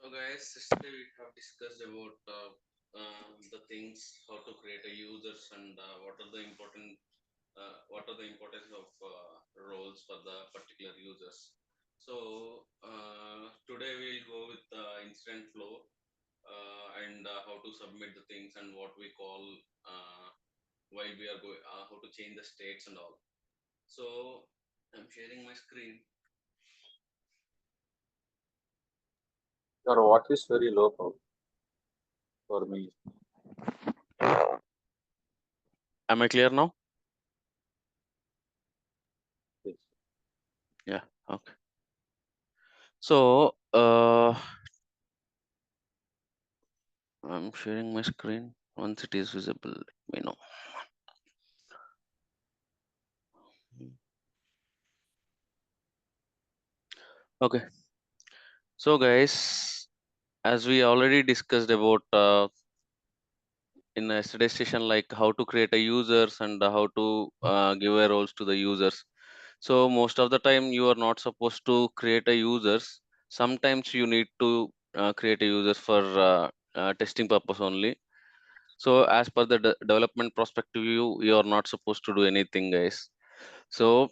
Guys, yesterday we have discussed about the things, how to create a users, and what are the importance of roles for the particular users. So today we'll go with the incident flow and how to submit the things and what we call uh, while we are going, how to change the states and all. So I'm sharing my screen. Your voice is very low for me. Am I clear now? Yes. Yeah. Okay. So I'm sharing my screen. Once it is visible, let me know. Okay. So guys, as we already discussed about in yesterday's session, like how to create a users and how to give a roles to the users. So most of the time you are not supposed to create a users. Sometimes you need to create a users for testing purpose only. So as per the development perspective, you are not supposed to do anything, guys. So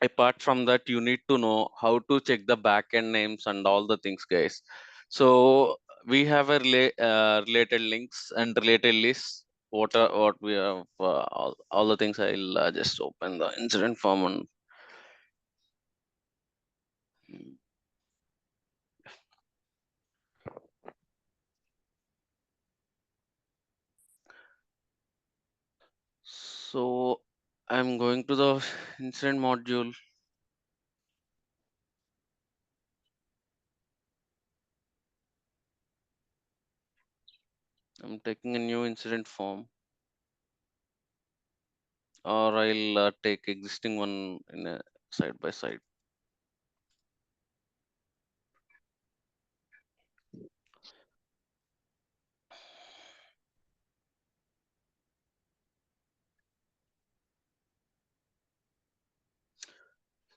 apart from that, you need to know how to check the backend names and all the things, guys. So we have a related links and related lists. What we have, all the things. I'll just open the incident form and so I'm going to the incident module. I'm taking a new incident form, or I'll take existing one in a side by side.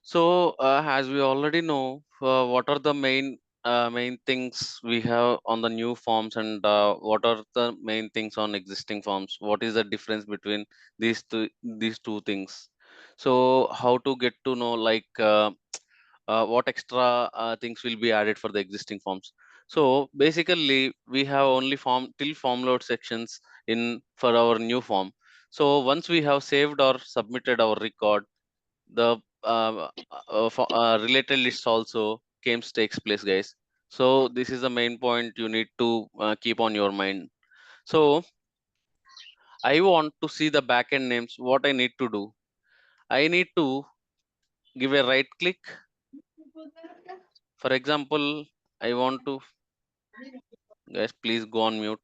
So, as we already know, what are the main things we have on the new forms, and what are the main things on existing forms? What is the difference between these two things? So, how to get to know, like what extra things will be added for the existing forms? So basically, we have only form load sections in for our new form. So once we have saved or submitted our record, the related list also comes takes place, guys. So this is the main point you need to keep on your mind. So I want to see the backend names. What I need to do, I need to give a right click. For example, I want to, guys, please go on mute.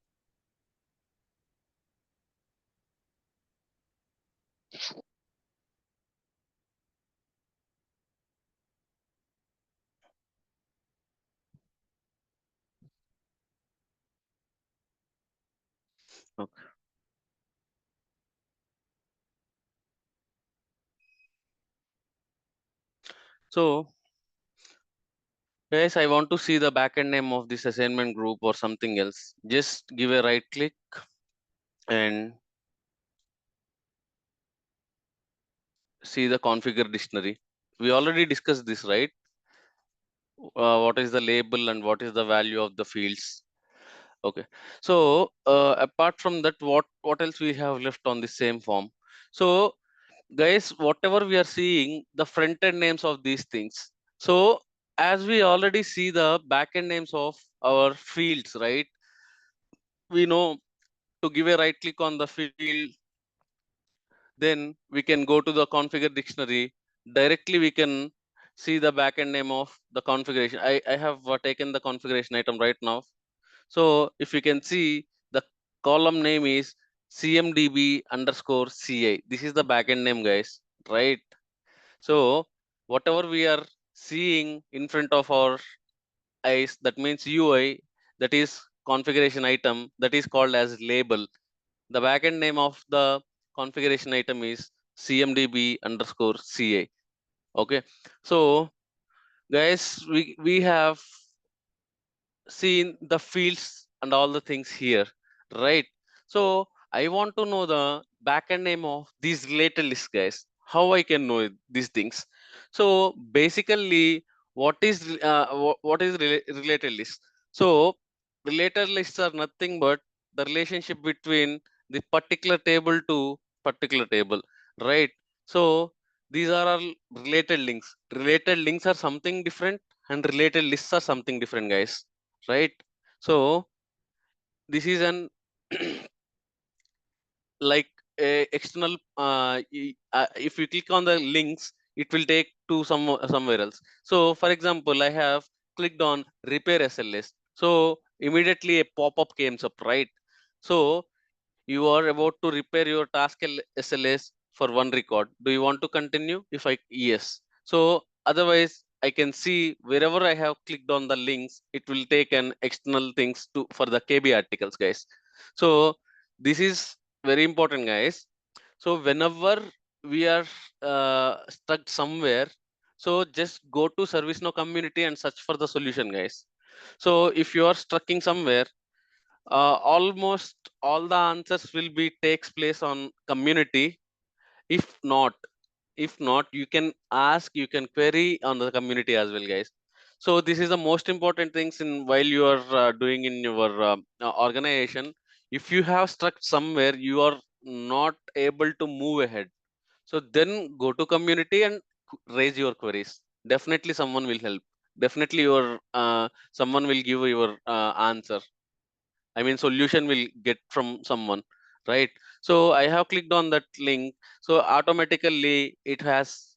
Okay. So guys, I want to see the backend name of this assignment group or something else. Just give a right click and see the configure dictionary. We already discussed this, right? What is the label and what is the value of the fields? Okay. So apart from that, what else we have left on the same form? So guys, whatever we are seeing, the front end names of these things. So as we already see the backend names of our fields, right? We know to give a right click on the field, then we can go to the configure dictionary. Directly we can see the backend name of the configuration. I have taken the configuration item right now. So if you can see, the column name is cmdb underscore ca. This is the backend name, guys, right? So whatever we are seeing in front of our eyes, that means ui, that is configuration item, that is called as label. The backend name of the configuration item is cmdb underscore ca. Okay. So guys, we have seen the fields and all the things here, right? So I want to know the backend name of these related lists, guys. How I can know these things? So basically, what is related list? So related lists are nothing but the relationship between the particular table to particular table, right? So these are all related links. Related links are something different, and related lists are something different, guys, right? So this is an like a external if you click on the links, it will take to somewhere else. So for example, I have clicked on repair SLS, so immediately a pop-up came up, right? So you are about to repair your task SLS for one record. Do you want to continue? If I yes. So otherwise, I can see wherever I have clicked on the links, it will take an external things to for the KB articles, guys. So this is very important, guys. So whenever we are stuck somewhere, so just go to ServiceNow community and search for the solution, guys. So if you are stuck in somewhere, almost all the answers will be takes place on community. if not if not, you can ask, you can query on the community as well, guys. So this is the most important things in while you are doing in your organization. If you have stuck somewhere, you are not able to move ahead, so then go to community and raise your queries. Definitely someone will help. Definitely your someone will give your answer. I mean, solution will get from someone, right? So I have clicked on that link. So automatically it has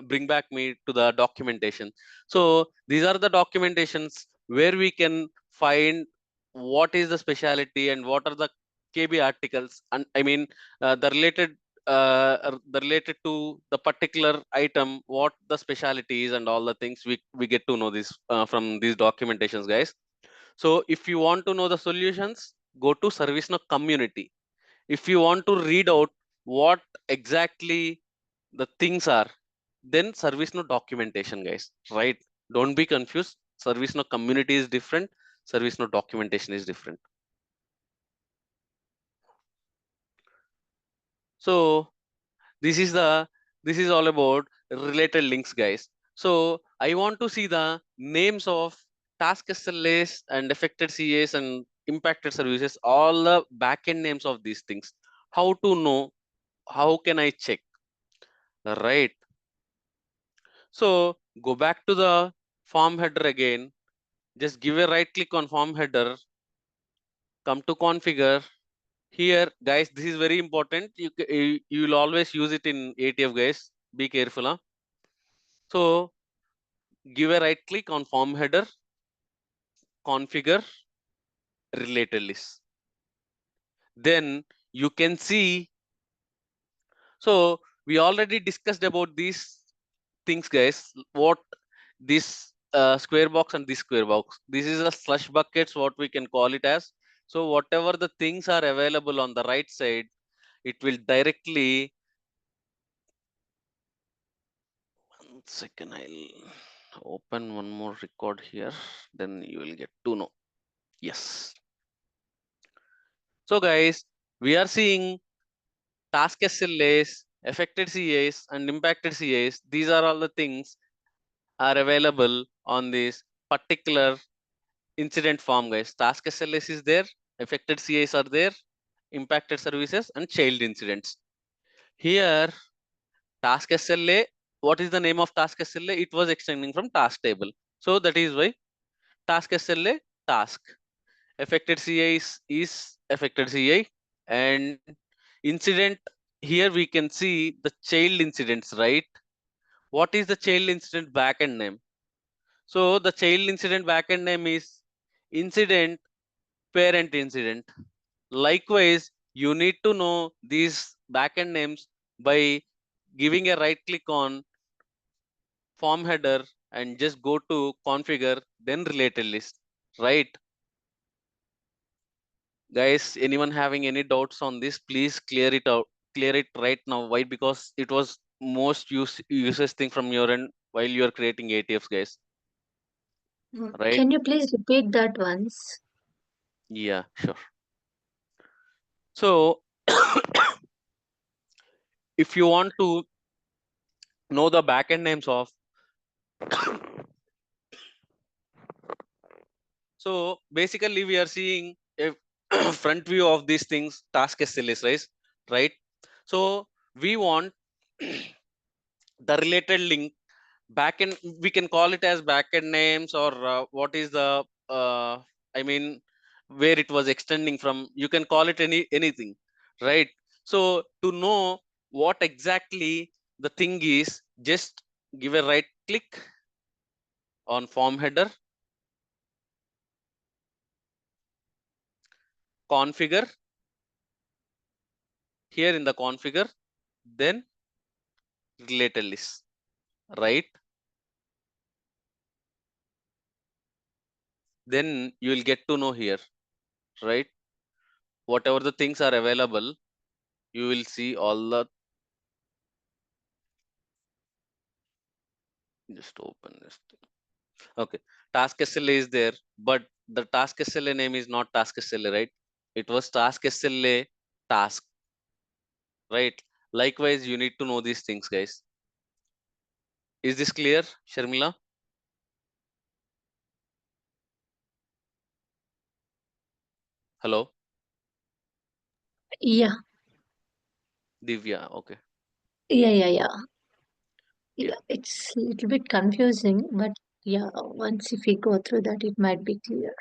bring back me to the documentation. So these are the documentations where we can find what is the specialty and what are the KB articles, and I mean the related to the particular item, what the specialty is, and all the things we get to know this from these documentations, guys. So if you want to know the solutions, go to ServiceNow community. If you want to read out what exactly the things are, then ServiceNow documentation, guys, right? Don't be confused. ServiceNow community is different. ServiceNow documentation is different. So this is the this is all about related links, guys. So I want to see the names of task SLAs and affected CAs and impacted services, all the backend names of these things. How to know? How can I check? Right. So go back to the form header again. Just give a right click on form header. Come to configure. Here, guys, this is very important. You will always use it in ATF, guys. Be careful, huh? So give a right click on form header, configure related list. Then you can see. So we already discussed about these things, guys. What this square box and this square box. This is a slush buckets, what we can call it as. So whatever the things are available on the right side, it will directly. One second, I'll open one more record here. Then you will get to know. Yes. So guys, we are seeing task SLAs, affected CAs, and impacted CAs. These are all the things are available on this particular incident form, guys. Task SLAs is there, affected CAs are there, impacted services, and child incidents. Here, task SLA, what is the name of task SLA? It was extending from task table. So that is why task SLA task. Affected CA is affected CA, and incident, here we can see the child incidents, right? What is the child incident backend name? So the child incident backend name is incident parent incident. Likewise, you need to know these backend names by giving a right click on form header and just go to configure, then related list, right? Guys, anyone having any doubts on this, please clear it out, clear it right now. Why? Because it was most useless thing from your end while you are creating ATFs, guys. right? Can you please repeat that once? Yeah, sure. So if you want to know the backend names of, so basically we are seeing a front view of these things, task SLAs, right? So we want the related link backend, we can call it as backend names, or what is the I mean where it was extending from, you can call it anything, right? So to know what exactly the thing is, just give a right click on form header, configure, here in the configure, then related list, right? Then you will get to know here, right? Whatever the things are available, you will see all the, just open this thing. Okay, task SLA is there, but the task SLA name is not task SLA, right? It was task SLA task, right? Likewise, you need to know these things, guys. Is this clear, Sharmila? Hello, Yeah, Divya. Okay, yeah. yeah, Yeah, it's a little bit confusing, but yeah, once if we go through that, it might be clear.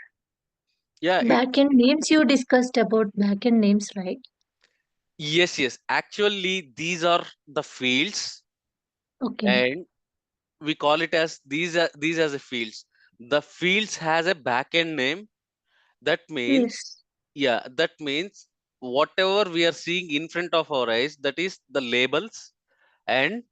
yeah. Backend names you discussed about backend names, right? Yes. Actually, these are the fields, Okay. and we call it as these as a fields. The fields has a backend name. That means, Yes. yeah, that means whatever we are seeing in front of our eyes, that is the labels, and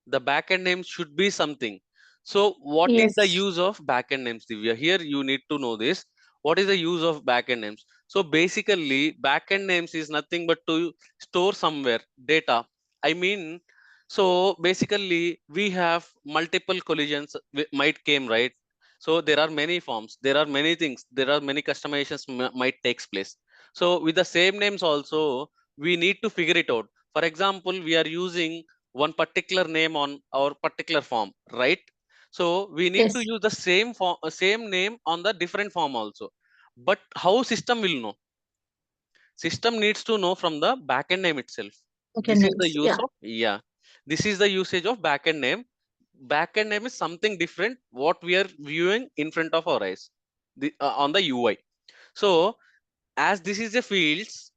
the backend name should be something. So what is the Yes. use of backend names, Divya? Here you need to know this. What is the use of backend names? So basically, backend names is nothing but to store somewhere data. I mean, so basically we have multiple collisions might came, right? So there are many forms, there are many things, there are many customizations might takes place. So with the same names also, we need to figure it out. For example, we are using one particular name on our particular form, right? So we need to Yes. use the same form, same name on the different form also. But how system will know? System needs to know from the backend name itself. Backend This is the names. use Yeah. of, yeah, this is the usage of backend name. Backend name is something different what we are viewing in front of our eyes, on the UI. So as this is a fields,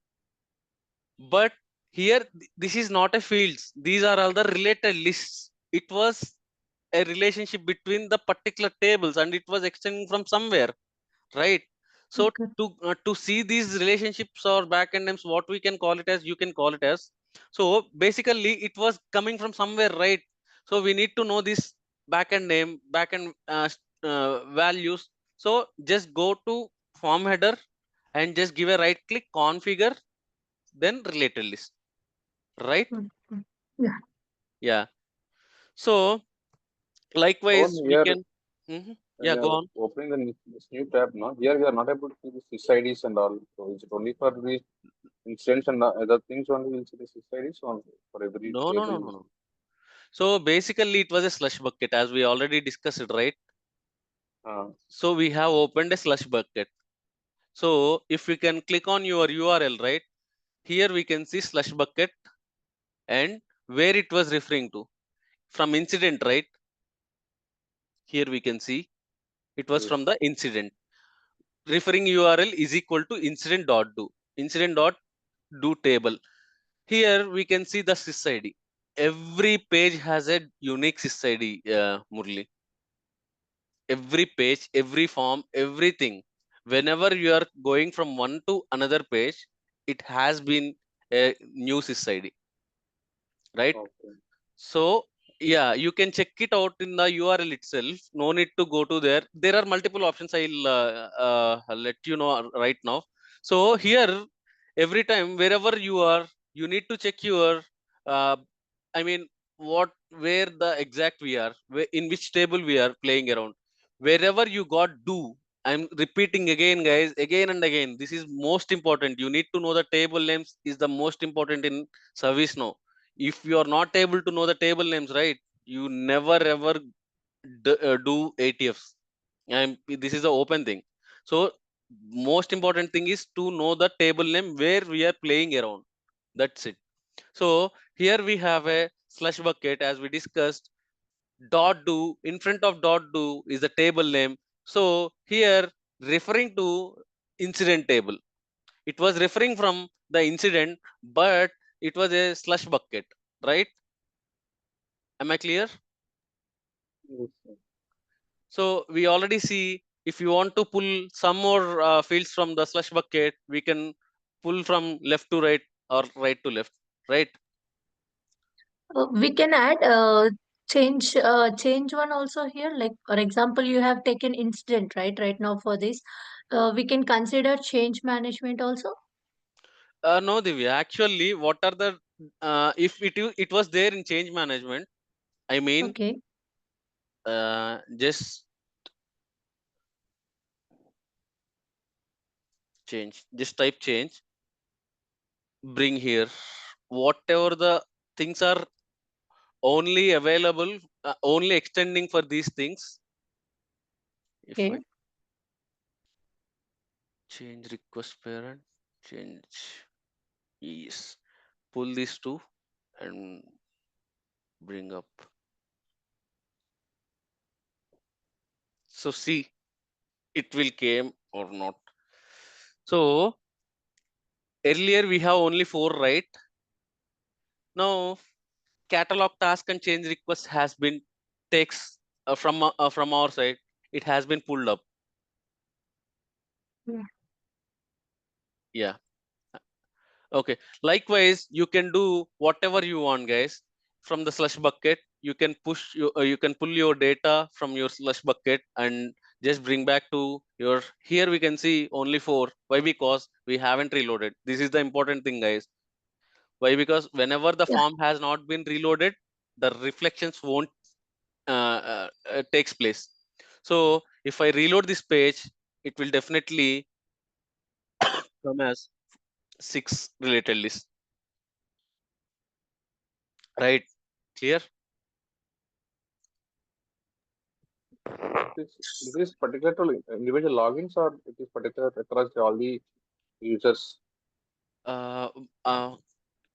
but here this is not a fields, these are all the related lists. It was a relationship between the particular tables, and it was extending from somewhere, right? So Okay. to see these relationships or backend names, what we can call it as, you can call it as, so basically it was coming from somewhere, right? So we need to know this backend name, backend values. So just go to form header and just give a right click, configure, then related list, right? Okay. Yeah. Yeah. So So likewise we here, can, when yeah, you go are on. opening this new tab, now here we are not able to see the SysIDs and all. So is it only for the instance and other things only we'll see the SysIDs on for every No, no, no, table? no, no. So basically it was a slush bucket, as we already discussed it, right? Uh, So we have opened a slush bucket. So if we can click on your URL, right? Here we can see slush bucket and where it was referring to. From incident, right? Here we can see it was from yes. the incident. Referring URL is equal to incident.do. Incident.do table. Here we can see the SysID. Every page has a unique SysID, Murli. Every page, every form, everything, whenever you are going from one to another page, it has been a new SysID, right? Okay. So yeah, you can check it out in the URL itself, no need to go to there. There are multiple options, I'll let you know right now. So here, every time wherever you are, you need to check your, uh, I mean, what, where the exact we are, in which table we are playing around. wherever you got do, I'm repeating again, guys, again and again, this is most important. You need to know the table names is the most important in service now. If you are not able to know the table names, right, you never ever do ATFs. And this is the open thing. So most important thing is to know the table name where we are playing around. That's it. So here we have a slush bucket, as we discussed. Dot do, in front of dot do is the table name. So here, referring to incident table, it was referring from the incident, but it was a slush bucket, right? Am I clear? Yes, sir. So we already see, if you want to pull some more fields from the slush bucket, we can pull from left to right or right to left, right? We can add change one also here. Like for example, you have taken incident right now for this. We can consider change management also. No, Divya, actually, what are the if it was there in change management, I mean, Okay. just change, just type change, bring here whatever the things are only available, only extending for these things. If I Okay. change request parent, change, yes, pull these two and bring up. So see, it will came or not. So earlier we have only 4, right? Now catalog task and change request has been takes from our side. It has been pulled up. Yeah. Yeah. Okay. Likewise, you can do whatever you want, guys. From the slush bucket, you can you can pull your data from your slush bucket and just bring back to your. Here we can see only 4. Why? Because we haven't reloaded. This is the important thing, guys. Why? Because whenever the Yeah. form has not been reloaded, the reflections won't takes place. So if I reload this page, it will definitely come as 6 related list, right? Clear? This is particular to individual logins, or it is particular across all the users? uh, uh,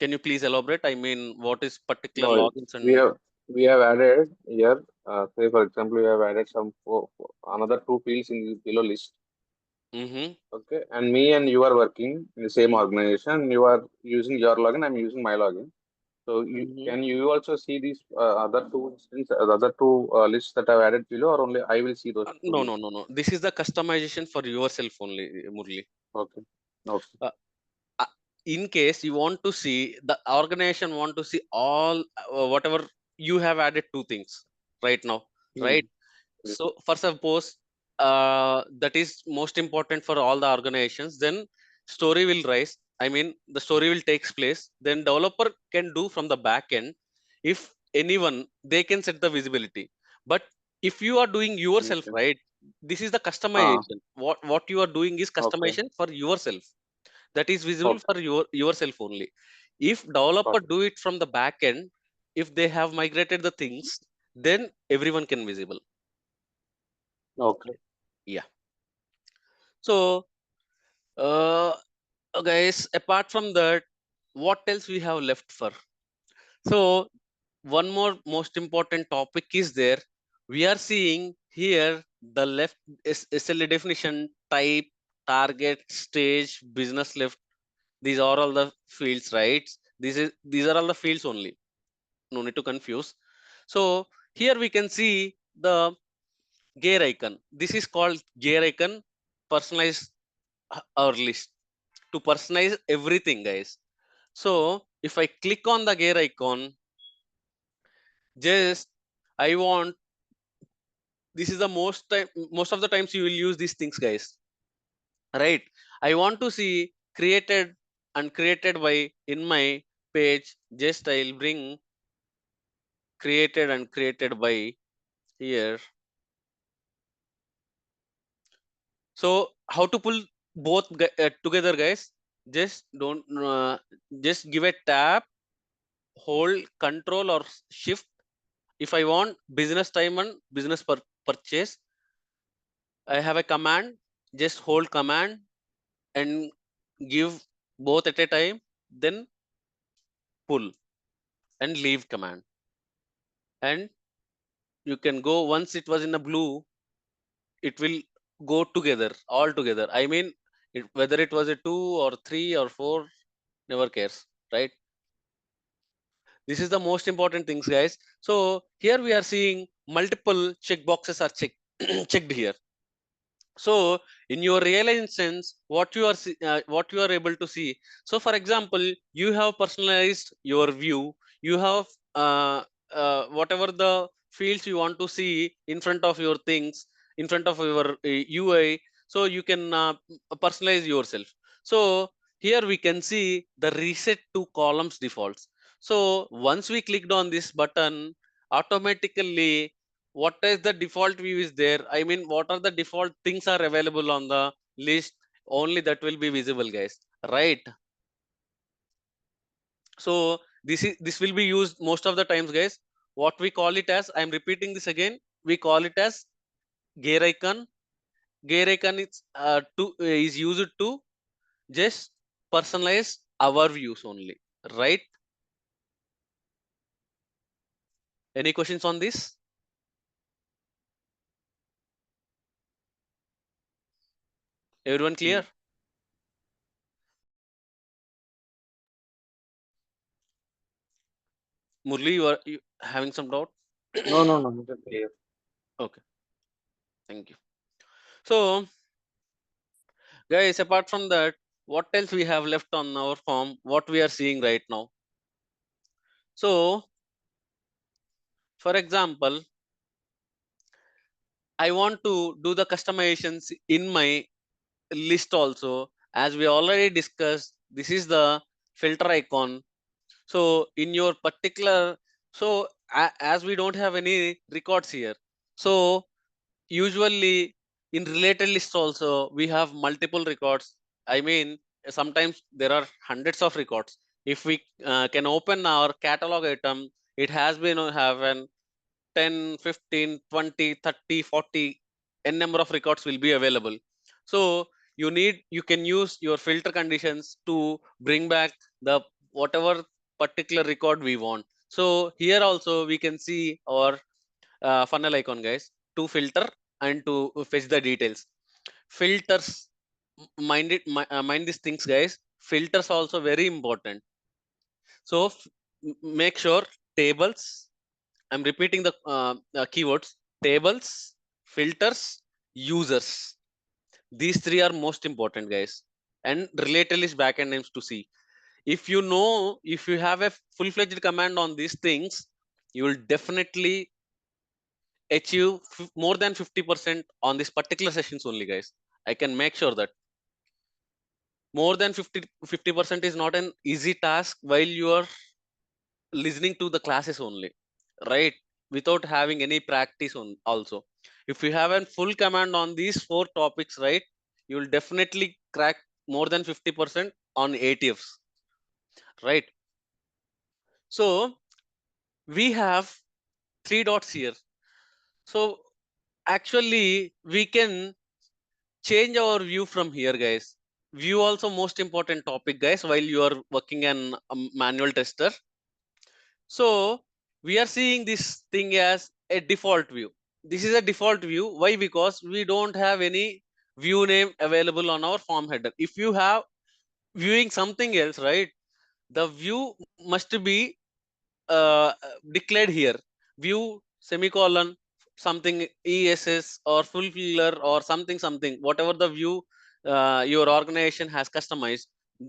can you please elaborate? I mean, what is particular No, logins we and have we have added here. Say for example, we have added another two fields in the below list. mm-hmm, Okay, and me and you are working in the same organization. You are using your login. I'm using my login. So mm-hmm. can you also see these other two the other two lists that I've added below, or only I will see those two No, no, lists? no, no. This is the customization for yourself only, Murli. Okay. Okay. Uh, uh, in case you want to see, the organization want to see all whatever you have added 2 things right now, Hmm. right? Yes. So for suppose that is most important for all the organizations, then story will rise. I mean, the story will takes place. Then developer can do from the back end. If anyone, they can set the visibility. But if you are doing yourself, Okay. right? This is the Ah. customization. What you are doing is Okay. customization for yourself. That is visible Okay. for yourself only. If developer Got it. do it from the back end, if they have migrated the things, then everyone can visible. Okay. Yeah. So, uh, guys, apart from that, what else we have left for? So, one more most important topic is there. We are seeing here the left is SLA definition, type, target, stage, business left. These are all the fields, right? These are all the fields only. No need to confuse. So here we can see the gear icon. This is called gear icon. Personalize our list to personalize everything, guys. So if I click on the gear icon, just I want, this is the most of the times you will use these things, guys, right? I want to see created and created by in my page. Just I'll bring created and created by here. So how to pull both together, guys? Just don't just give a tap, hold, control or shift. If I want business time and business purchase, I have a command, just hold command and give both at a time, then pull and leave command, and you can go. Once it was in a blue, it will go together, all together. I mean, whether it was a 2 or 3 or 4, never cares, right? This is the most important things, guys. So here we are seeing multiple check boxes are checked here. So in your real instance, what you are what you are able to see, so for example, you have personalized your view. You have whatever the fields you want to see in front of your things, in front of your UI. So you can personalize yourself. So here we can see the reset to columns defaults. So once we clicked on this button, automatically what is the default view is there. I mean, what are the default things are available on the list, only that will be visible, guys, right? So this will be used most of the times, guys. What we call it as, I'm repeating this again, we call it as gear icon. Gear icon is used to just personalize our views only, right? Any questions on this? Everyone clear? Murli, you having some doubt? No, no, no. It is clear. Okay, thank you. So guys, apart from that, what else we have left on our form, what we are seeing right now? So for example, I want to do the customizations in my list also. As we already discussed, this is the filter icon. So in your particular, so as we don't have any records here, so usually in related list also we have multiple records. I mean, sometimes there are hundreds of records. If we can open our catalog item, it has been have an 10, 15, 20, 30, 40 n number of records will be available. So you can use your filter conditions to bring back the whatever particular record we want. So here also we can see our funnel icon, guys, to filter and to fetch the details. Filters, mind these things, guys. Filters also very important. So make sure tables, I'm repeating the keywords: tables, filters, users. These three are most important, guys, and related list backend names to see. If you know, if you have a full-fledged command on these things, you will definitely achieve more than 50% on this particular sessions only, guys. I can make sure that more than 50% is not an easy task while you are listening to the classes only, right? Without having any practice on also. If you have a full command on these four topics, right, you will definitely crack more than 50% on ATFs, right? So we have three dots here. So actually we can change our view from here, guys. View also most important topic, guys, while you are working an manual tester. So we are seeing this thing as a default view. This is a default view. Why? Because we don't have any view name available on our form header. If you have viewing something else, right, the view must be declared here. View semicolon something ESS or fulfiller or something, whatever the view your organization has customized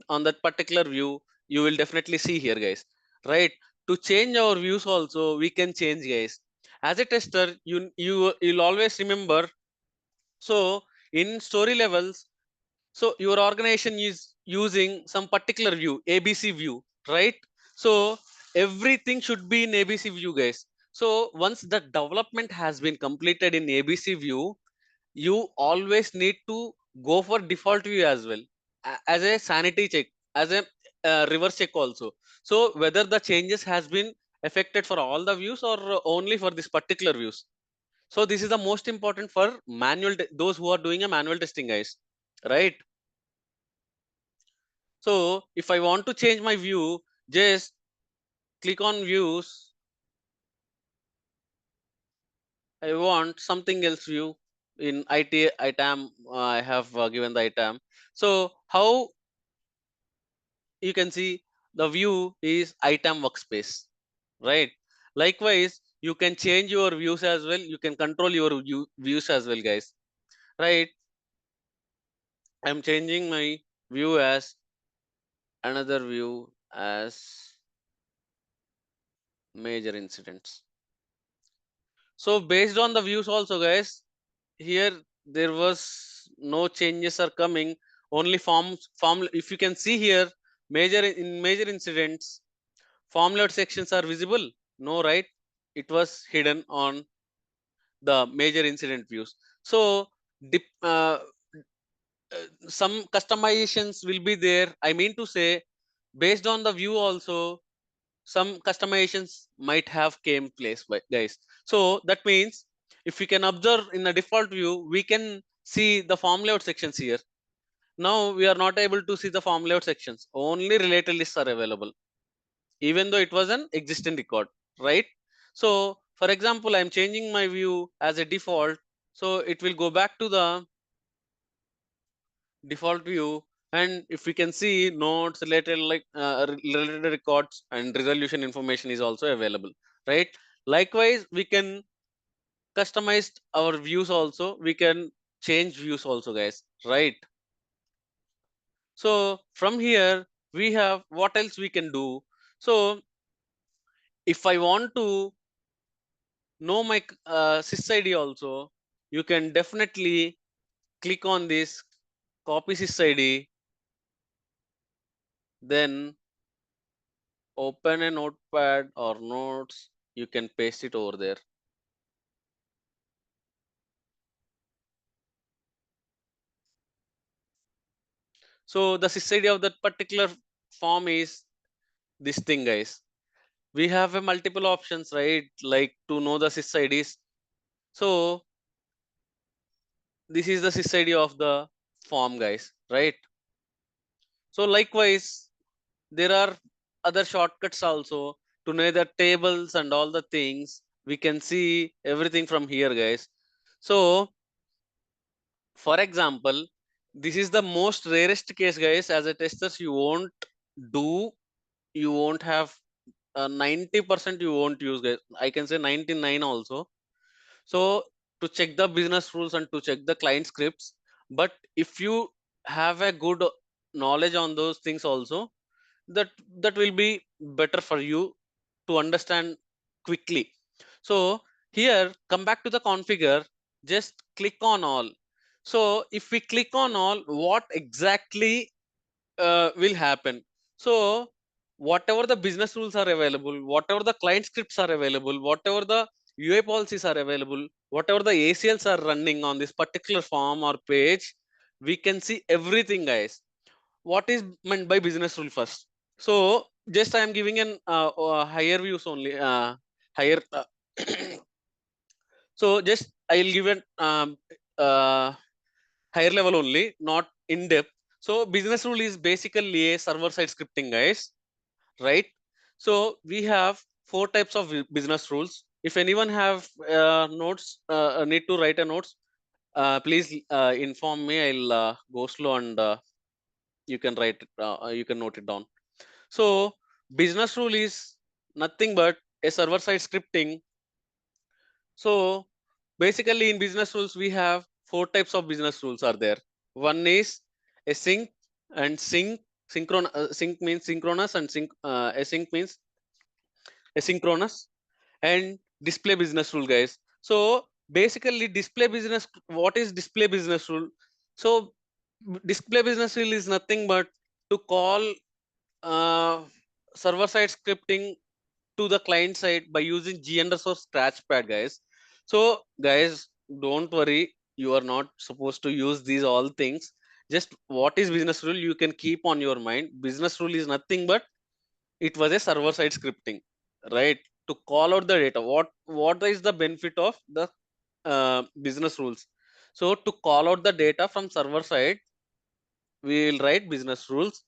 on that particular view, you will definitely see here, guys, right? To change our views also we can change, guys. As a tester, you'll always remember. So in story levels, so your organization is using some particular view, ABC view, right? So everything should be in ABC view, guys. So once the development has been completed in ABC view, you always need to go for default view as well, as a sanity check, as a reverse check also. So whether the changes has been affected for all the views or only for this particular views. So this is the most important for manual those who are doing a manual testing, guys, right? So if I want to change my view, just click on views. I want something else view in item. I have given the item. So how you can see the view is item workspace, right? Likewise, you can change your views as well. You can control your views as well, guys, right? I'm changing my view as another view as major incidents. So based on the views also, guys, here there was no changes are coming, only form. If you can see here, major incidents, formula sections are visible. No, right? It was hidden on the major incident views. So some customizations will be there. I mean to say, based on the view also, some customizations might have came place, guys. So that means if we can observe in the default view, we can see the form layout sections here. Now we are not able to see the form layout sections, only related lists are available, even though it was an existing record, right? So for example, I'm changing my view as a default, so it will go back to the default view. And if we can see notes related, like related records and resolution information is also available, right? Likewise, we can customize our views also, we can change views also, guys, right? So from here we have what else we can do. So if I want to know my sys id also, you can definitely click on this copy sys id, then open a notepad or notes, you can paste it over there. So the sys of that particular form is this thing, guys. We have a multiple options, right? Like to know the sys ids. So this is the sys id of the form, guys, right? So likewise, there are other shortcuts also to know the tables and all the things. We can see everything from here, guys. So for example, this is the most rarest case, guys. As a testers, you won't do, you won't have 90% you won't use, guys. I can say 99 also. So to check the business rules and to check the client scripts, but if you have a good knowledge on those things also, that that will be better for you to understand quickly. So here, come back to the configure, just click on all. So if we click on all, what exactly will happen? So whatever the business rules are available, whatever the client scripts are available, whatever the ua policies are available, whatever the acls are running on this particular form or page, we can see everything, guys. What is meant by business rule first? So just I am giving an higher views only, higher so just I'll give an uh, higher level only, not in depth. So business rule is basically a server side scripting, guys, right? So we have four types of business rules. If anyone have notes, need to write a notes, please inform me. I'll go slow and you can write it, you can note it down. So business rule is nothing but a server side scripting. So basically in business rules, we have four types of business rules are there. One is async and sync. Sync means synchronous and async means asynchronous. And display business rule, guys. So basically display business, what is display business rule? So display business rule is nothing but to call uh, server side scripting to the client side by using g underscore scratchpad, guys. So guys, don't worry, You are not supposed to use these all things. Just what is business rule, you can keep on your mind. Business rule is nothing but it was a server side scripting, right? To call out the data. What is the benefit of the business rules? So to call out the data from server side, we will write business rules,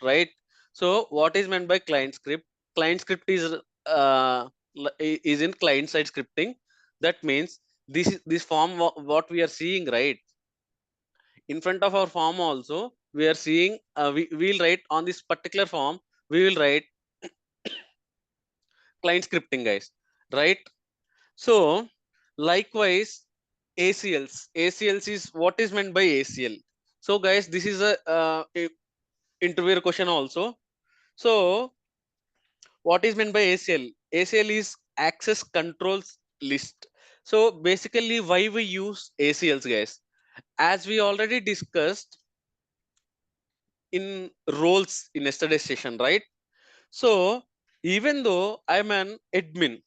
right? So what is meant by client script? Client script is in client side scripting. That means this form what we are seeing, right? In front of our form also we are seeing, we will write on this particular form, we will write client scripting, guys, right? So likewise, acls is what is meant by ACL. So guys, this is a interview question also. So what is meant by ACL? ACL is access controls list. So basically, why we use ACLs, guys? As we already discussed in roles in yesterday's session, right? So even though I'm an admin,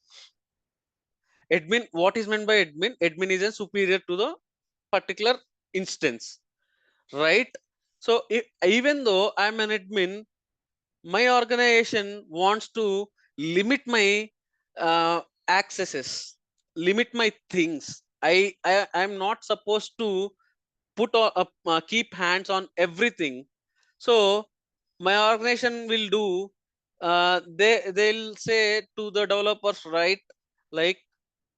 what is meant by admin? Admin is a superior to the particular instance, right? So even though I'm an admin, my organization wants to limit my uh, accesses, limit my things. I'm not supposed to keep hands on everything. So my organization will do, they'll say to the developers, right, like,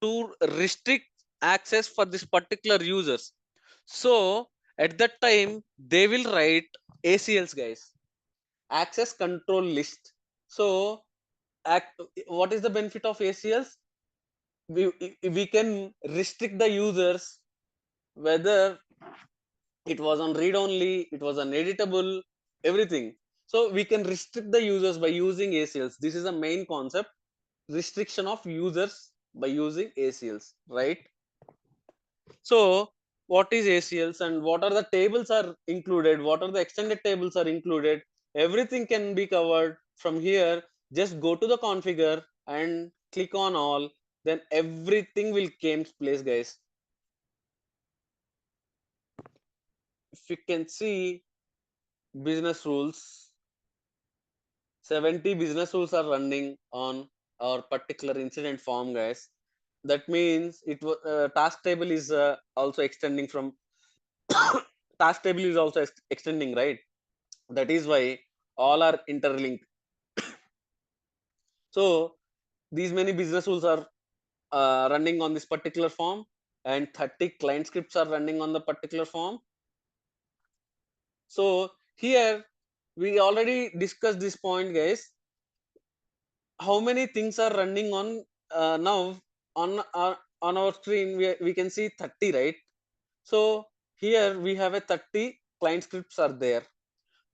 to restrict access for this particular users. So at that time they will write ACLs, guys, access control list. So what is the benefit of ACLs? We can restrict the users, whether it was on read only, it was on editable, everything. So we can restrict the users by using ACLs. This is the main concept, restriction of users by using ACLs, right? So what is ACLs and what are the tables are included, what are the extended tables are included, everything can be covered from here. Just go to the configure and click on all, then everything will came place, guys. If you can see business rules, 70 business rules are running on our particular incident form, guys. That means it was task table is also extending from task table is also extending, right? That is why all are interlinked. So these many business rules are running on this particular form, and 30 client scripts are running on the particular form. So here we already discussed this point, guys. How many things are running on now on our screen? We can see 30, right? So here we have a 30 client scripts are there,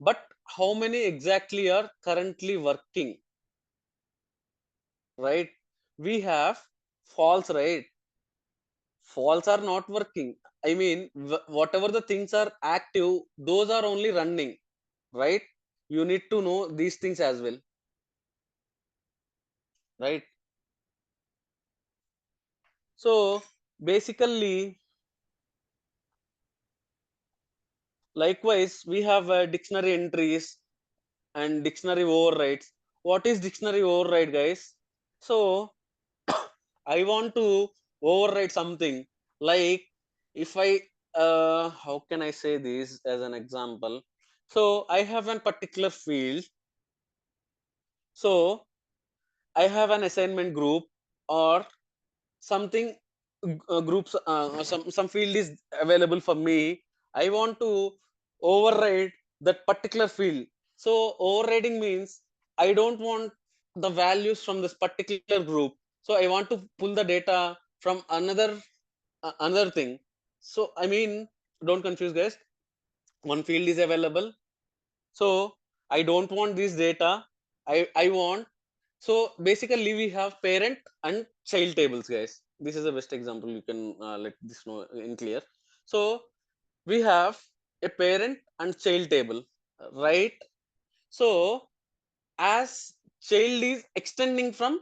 but how many exactly are currently working, right? We have false, right? False are not working. I mean, whatever the things are active, those are only running, right? You need to know these things as well, right? So basically, likewise, we have dictionary entries and dictionary overrides. What is dictionary override, guys? So I want to override something, like, if I how can I say this as an example? So I have a particular field. So I have an assignment group or something, groups, some field is available for me. I want to override that particular field. So overriding means I don't want the values from this particular group. So I want to pull the data from another thing. So I mean, don't confuse, guys. One field is available, so I don't want this data. I want, so basically we have parent and child tables, guys. This is the best example, you can let this know in clear. So we have a parent and child table, right? So as child is extending from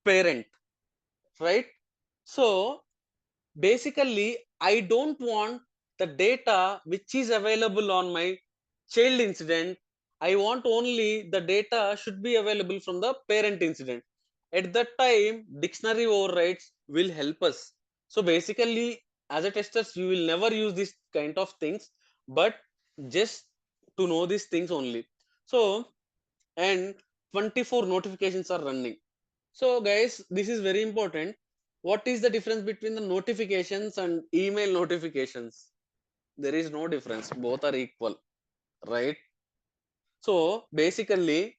parent, right? So basically I don't want the data which is available on my child incident. I want only the data should be available from the parent incident. At that time, dictionary overrides will help us. So basically, as a testers, you will never use this kind of things, but just to know these things only. So, and 24 notifications are running. So guys, this is very important. What is the difference between the notifications and email notifications? There is no difference. Both are equal, right? So basically,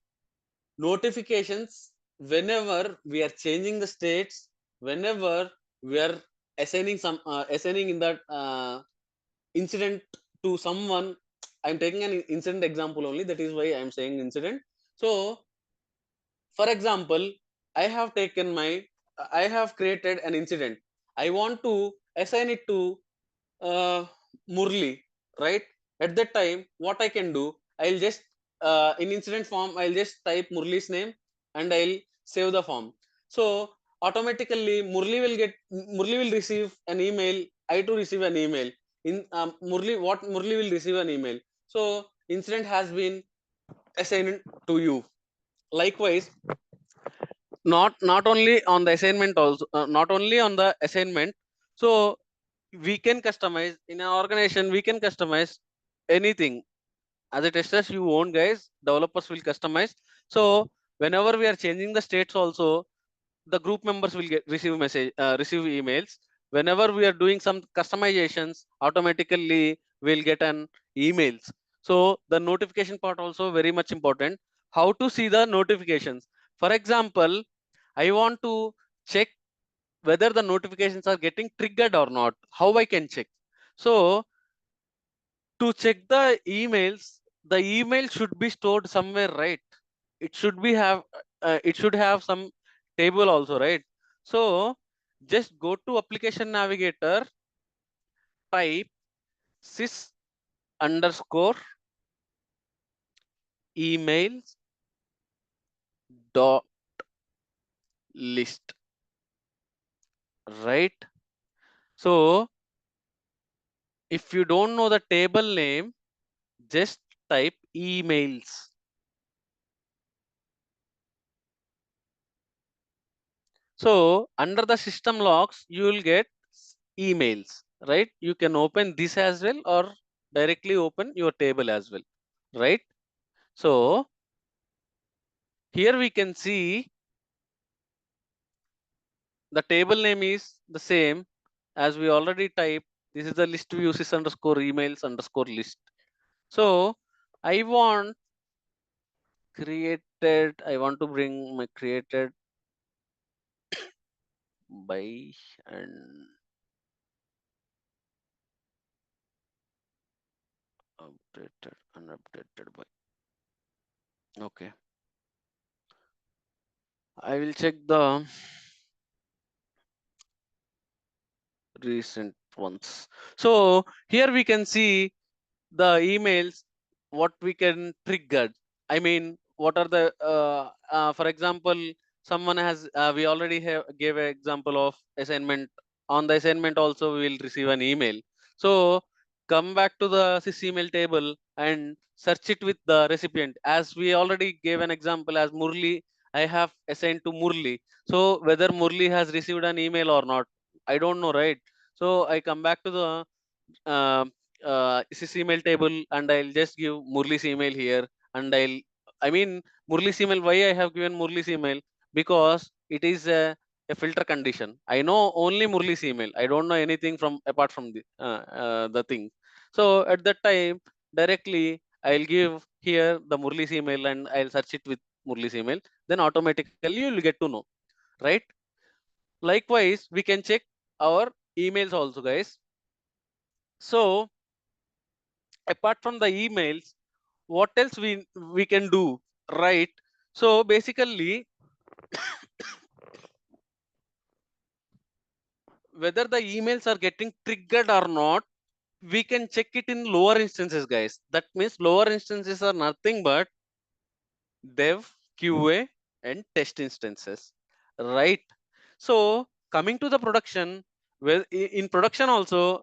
notifications, whenever we are changing the states, whenever we are assigning in that incident to someone, I'm taking an incident example only. That is why I'm saying incident. So for example, I have created an incident. I want to assign it to uh, Murli, right? At that time, what I can do, I'll just in incident form, I'll just type Murli's name and I'll save the form. So automatically Murli will receive an email. I too receive an email. In Murli will receive an email. So incident has been assigned to you. Likewise, not only on the assignment, also not only on the assignment. So we can customize in an organization, we can customize anything. As a testers, you own guys, developers will customize. So whenever we are changing the states also, the group members will receive emails. Whenever we are doing some customizations, automatically we'll get an emails. So the notification part also very much important. How to see the notifications? For example, I want to check whether the notifications are getting triggered or not. How I can check? So to check the emails, the email should be stored somewhere, right? It should be have it should have some table also, right? So just go to application navigator, type sys underscore emails dot list, right? So if you don't know the table name, just type emails. So under the system logs, you will get emails, right? You can open this as well or directly open your table as well, right? So here we can see the table name is the same as we already typed. This is the list view sys underscore emails underscore list. So I want I want to bring my created by and updated and updated by. Okay. I will check the recent ones. So here we can see the emails, what we can trigger. I mean, what are the for example, someone has we already have gave an example of assignment. On the assignment also we will receive an email. So come back to the sys email table and search it with the recipient. As we already gave an example, as Murli, I have assigned to Murli. So whether Murli has received an email or not, I don't know, right? So I come back to the uh, sys email table and I'll just give Murli's email here. And I mean, Murli's email, why I have given Murli's email? Because it is a filter condition. I know only Murli's email. I don't know anything from apart from the thing. So at that time, directly I'll give here the Murli's email and I'll search it with Murli's email. Then automatically you'll get to know, right? Likewise, we can check our emails also, guys. So apart from the emails, what else we can do, right? So basically, whether the emails are getting triggered or not, we can check it in lower instances, guys. That means lower instances are nothing but dev, QA and test instances, right? So coming to the production, well, in production also,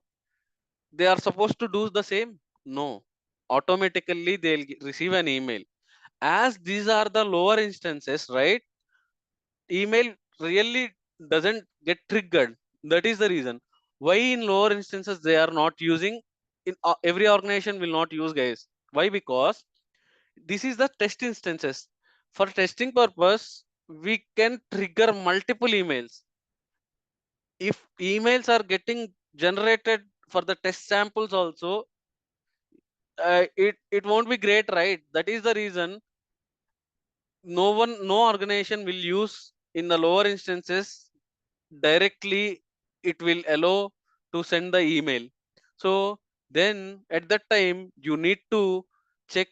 they are supposed to do the same? No. Automatically they'll receive an email. As these are the lower instances, right? Email really doesn't get triggered. That is the reason why in lower instances they are not using. In every organization will not use, guys. Why? Because this is the test instances. For testing purpose, we can trigger multiple emails. If emails are getting generated for the test samples also, it won't be great, right? That is the reason no organization will use in the lower instances directly. It will allow to send the email. So then at that time you need to check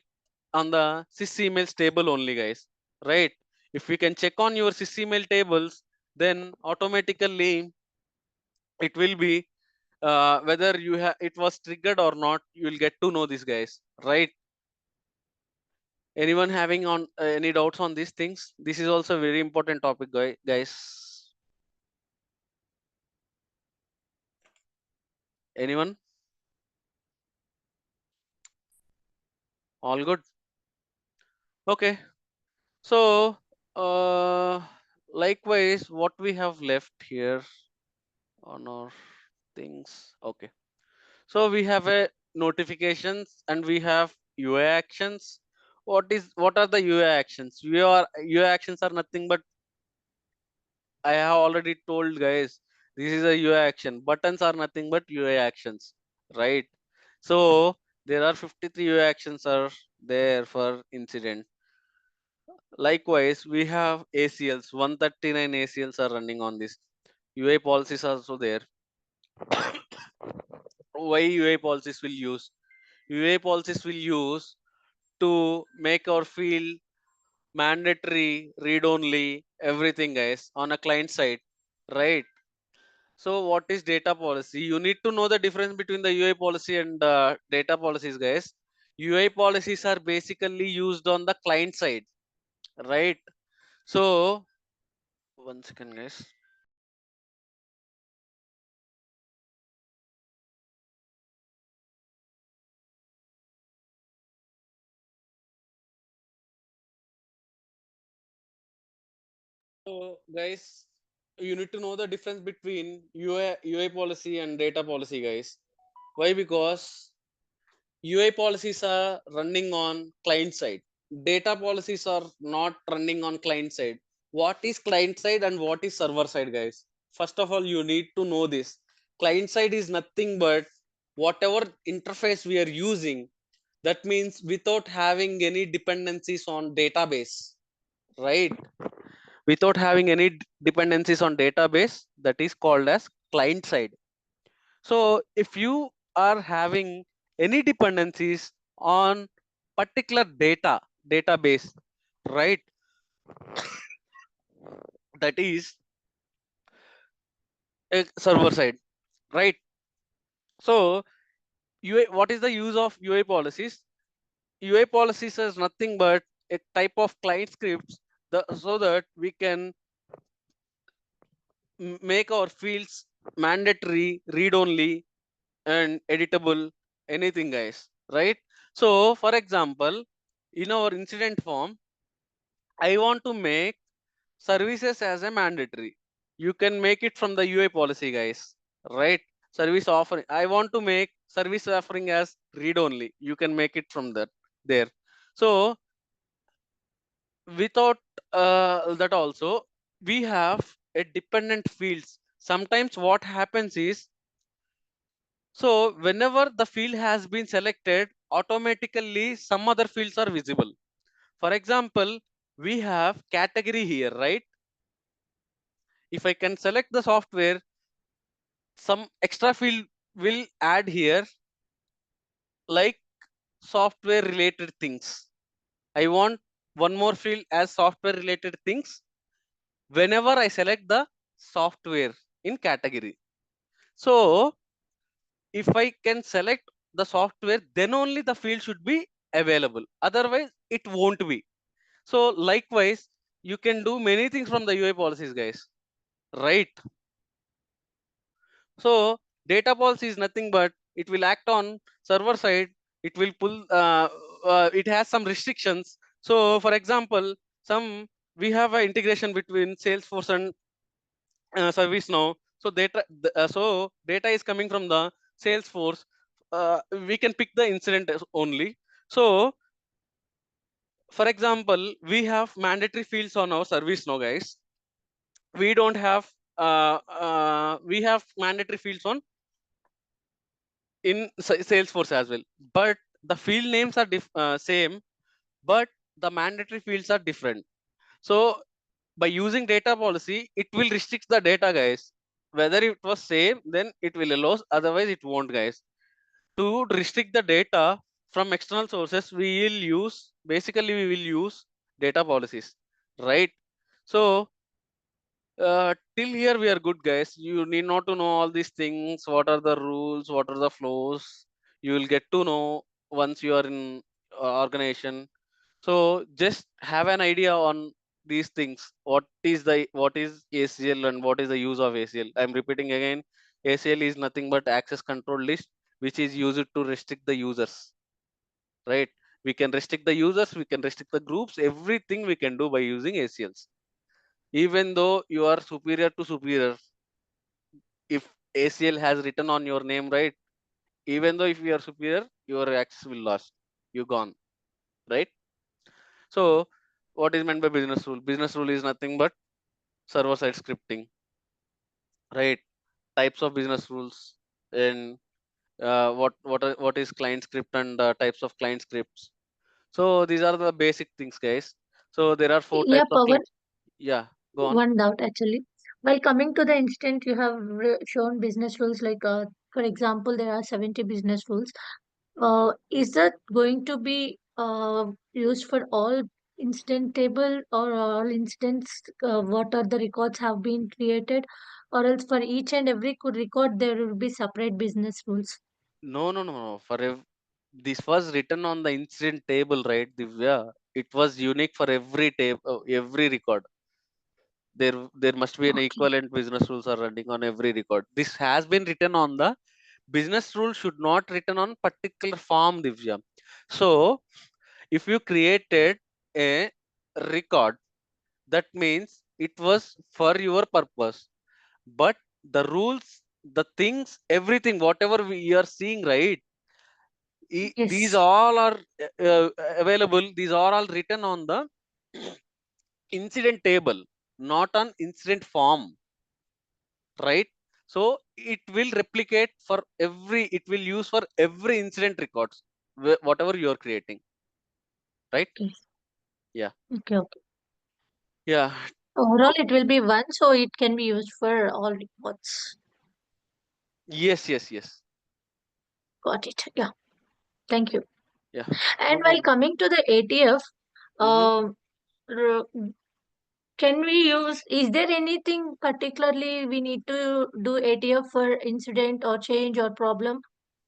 on the sys emails table only, guys, right? If we can check on your sys email tables, then automatically it will be whether it was triggered or not, you will get to know this, guys, right? Anyone having on any doubts on these things? This is also a very important topic, guys. Anyone? All good? Okay. So uh likewise, what we have left here on our things. Okay. So we have a notifications and we have UI actions. What are the UI actions? UI actions are nothing but, I have already told, guys, this is a UI action. Buttons are nothing but UI actions, right? So there are 53 UI actions are there for incident. Likewise, we have ACLs. 139 ACLs are running on this. UI policies are also there. Why UI policies will use? UI policies will use to make our field mandatory, read only, everything, guys, on a client side, right? So what is data policy? You need to know the difference between the UI policy and data policies, guys. UI policies are basically used on the client side, right? So one second, guys. So guys, you need to know the difference between UI policy and data policy, guys. Why? Because UI policies are running on client side. Data policies are not running on client side. What is client side and what is server side, guys? First of all, you need to know this. Client side is nothing but whatever interface we are using. That means without having any dependencies on database, right? Without having any dependencies on database, that is called as client side. So if you are having any dependencies on particular database, right, that is a server side, right? So what is the use of UI policies? UI policies is nothing but a type of client scripts, so that we can make our fields mandatory, read only, and editable, anything, guys, right? So for example, in our incident form, I want to make services as a mandatory. You can make it from the UI policy, guys, right? Service offering, I want to make service offering as read only. You can make it from that there. So without that also, we have a dependent fields. Sometimes what happens is, so whenever the field has been selected, automatically some other fields are visible. For example, we have category here, right? If I can select the software, some extra field will add here, like software related things. I want one more field as software related things whenever I select the software in category. So if I can select the software, then only the field should be available. Otherwise, it won't be. So likewise, you can do many things from the UI policies, guys, right? So data policy is nothing but it will act on server side. It will pull. It has some restrictions. So, for example, we have an integration between Salesforce and ServiceNow. So data is coming from the Salesforce. We can pick the incident only. So, for example, we have mandatory fields on our ServiceNow, guys. We don't have. We have mandatory fields on in Salesforce as well, but the field names are same, but the mandatory fields are different. So by using data policy, it will restrict the data, guys. Whether it was same, then it will allow, otherwise it won't, guys. To restrict the data from external sources, we will use data policies, right? So till here we are good, guys. You need not to know all these things. What are the rules? What are the flows? You will get to know once you are in organization. So just have an idea on these things. What is ACL and what is the use of ACL? I'm repeating again. ACL is nothing but access control list, which is used to restrict the users, right? We can restrict the users, we can restrict the groups, everything we can do by using ACLs. Even though you are superior to superior, if ACL has written on your name, right? Even though if you are superior, your access will lost. You gone, right? So what is meant by business rule? Business rule is nothing but server side scripting, right? Types of business rules, and what is client script and types of client scripts. So these are the basic things, guys. So there are four Yeah, types of Pawan, client. Yeah, go on. one doubt actually. While coming to the instant, you have shown business rules like, for example, there are 70 business rules. Is that going to be used for all instant table or all instance? What are the records have been created, or else for each and every record there will be separate business rules? No, no, no, no. This was written on the incident table, right, Divya? It was unique for every table, every record. There must be an Okay. equivalent business rules are running on every record. This has been written on the business rule, should not written on particular form, Divya. So if you created a record, that means it was for your purpose. But the rules, the things, everything, whatever we are seeing, right? These Yes. all are available. These are all written on the incident table, not on incident form, right? So it will replicate for every, it will use for every incident records, whatever you are creating, right? Okay. Yeah, Okay. Okay. yeah. Overall, it will be one, so it can be used for all reports. Yes, yes, yes. Got it. Yeah. Thank you. Yeah, no And while problem. coming to the ATF, Hmm. um, r- can we use, is there anything particularly we need to do ATF for incident or change or problem?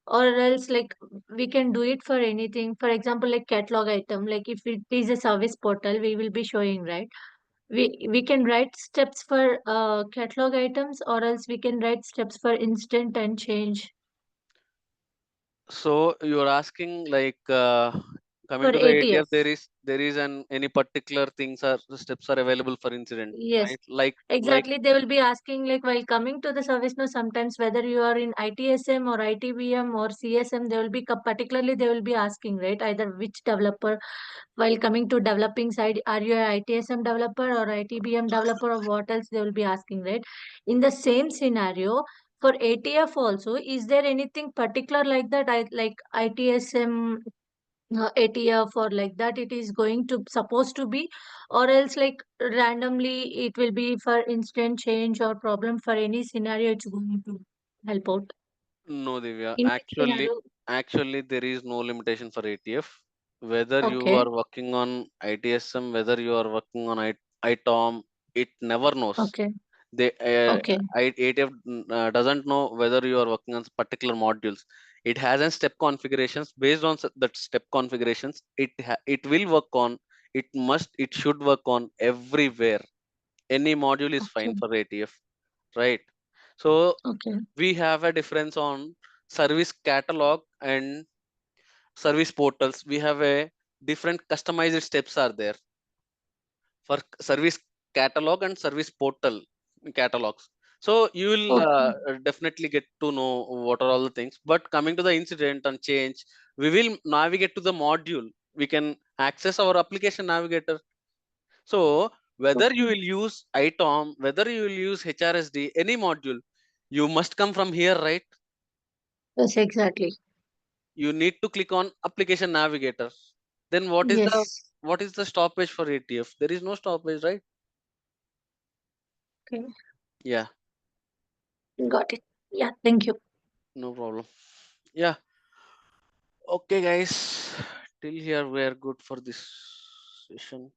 Or else like we can do it for anything. For example, like catalog item, like if it is a service portal, we will be showing, right? We can write steps for catalog items, or else we can write steps for instant and change So you are asking like coming for to the ATF, ATF. there is an any particular things or steps are available for incident, Yes, right? Like exactly. They will be asking, like, while coming to the service now, sometimes whether you are in ITSM or ITBM or CSM, they will be particularly they will be asking, right? Either which developer, while coming to developing side, are you a ITSM developer or ITBM developer, or what else they will be asking, right? In the same scenario, for ATF also, is there anything particular like that? Like ITSM ATF or like that it is going to supposed to be, or else like randomly it will be for instant change or problem for any scenario it's going to help out. no, Divya. In which scenario? Actually, there is no limitation for ATF. Whether you Okay. are working on ITSM, whether you are working on ITOM, it never knows. Okay. They Okay. ATF doesn't know whether you are working on particular modules. It has a step configurations. Based on that step configurations, it will work on. It should work on everywhere. Any module is Okay. fine for ATF, right? So Okay. we have a difference on service catalog and service portals. We have a different customized steps are there for service catalog and service portal catalogs. So you will Okay. definitely get to know what are all the things. But coming to the incident and change, we will navigate to the module. We can access our application navigator. So whether you Okay. will use itom, whether you will use hrsd, any module, you must come from here, right? Yes, exactly. You need to click on application navigator. Then Yes. what is the stoppage for ATF? There is no stoppage, right? Okay. Yeah, Got it. Yeah. Thank you. no problem. Yeah. Okay, guys. Till here we are good for this session.